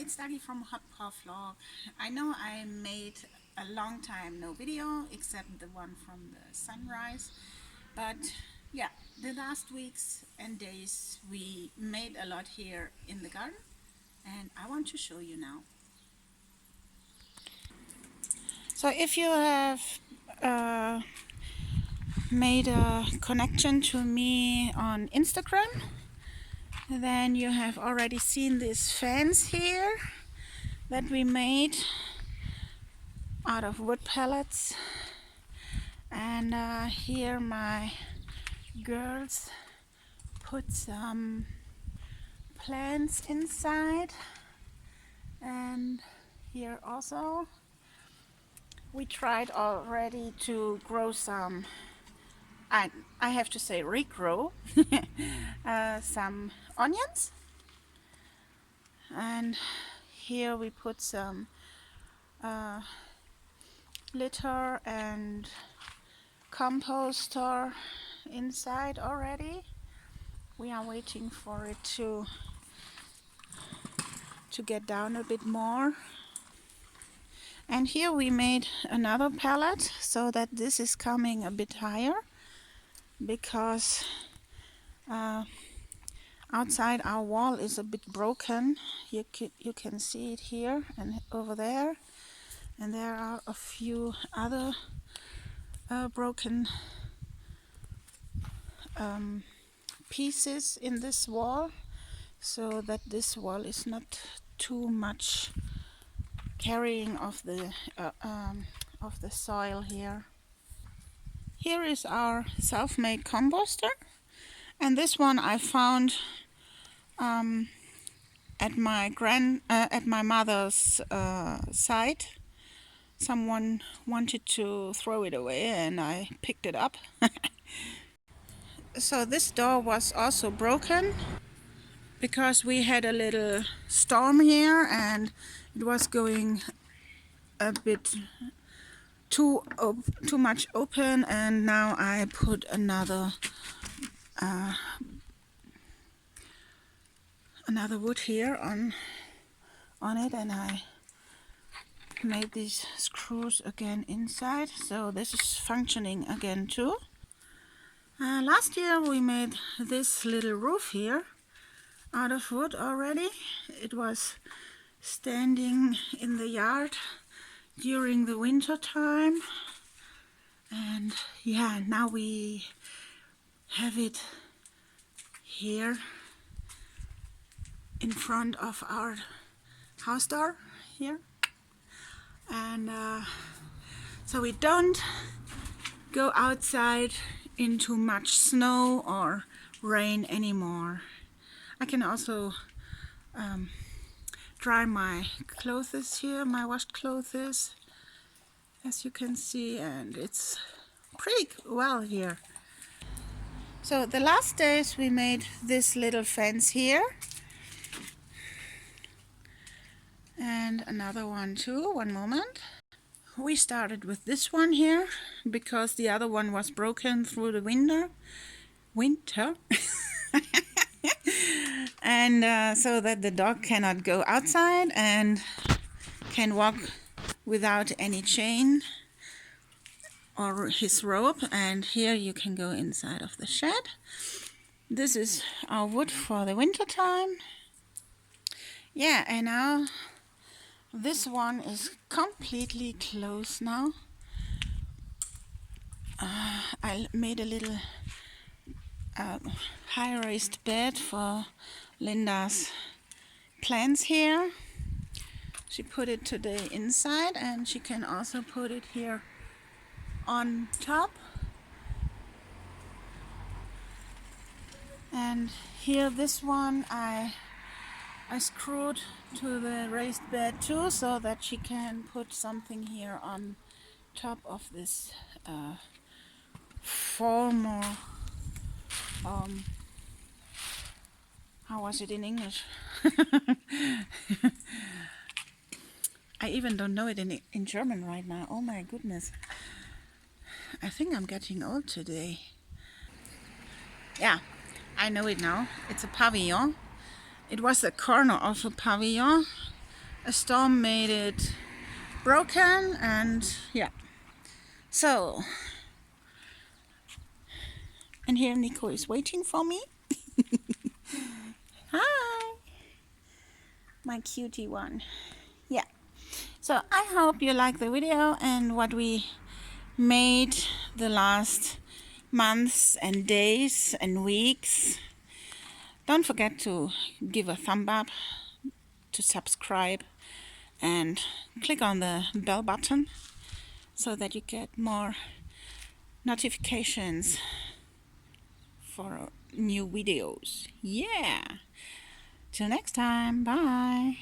it's Dagi from Hot Paw Vlog. I know I made a long time no video except the one from the sunrise, but yeah, the last weeks and days we made a lot here in the garden and I want to show you now. So if you have made a connection to me on Instagram, then you have already seen this fence here that we made out of wood pellets, and here my girls put some plants inside, and here also we tried already to grow some, I have to say regrow some onions, and here we put some litter and composter inside already. We are waiting for it to get down a bit more. And here we made another pallet so that this is coming a bit higher, because outside our wall is a bit broken. You can see it here and over there, and there are a few other broken pieces in this wall, so that this wall is not too much carrying of the soil here. Here is our self-made composter, and this one I found at my mother's site. Someone wanted to throw it away and I picked it up. So this door was also broken because we had a little storm here and it was going a bit too much open, and now I put another wood here on it, and I made these screws again inside, so this is functioning again too. Last year we made this little roof here out of wood already. It was standing in the yard during the winter time, and yeah, now we have it here in front of our house door here, and so we don't go outside into much snow or rain anymore. I can also dry my clothes here, my washed clothes, as you can see, and it's pretty well here. So the last days we made this little fence here, and another one too. One moment. We started with this one here because the other one was broken through the winter. And so that the dog cannot go outside and can walk without any chain or his rope. And here you can go inside of the shed. This is our wood for the winter time. Yeah, and now this one is completely closed now. I made a little high-raised bed for Linda's plants here. She put it today inside, and she can also put it here on top. And here, this one I screwed to the raised bed too, so that she can put something here on top of this former how was it in English? I even don't know it in German right now. Oh my goodness. I think I'm getting old today. Yeah, I know it now. It's a pavilion. It was the corner of a pavilion a storm made it broken, and yeah. So, and here Nico is waiting for me. Hi, my cutie one. Yeah. So I hope you like the video and what we made the last months and days and weeks. Don't forget to give a thumb up, to subscribe, and click on the bell button so that you get more notifications for new videos. Yeah. Till next time. Bye.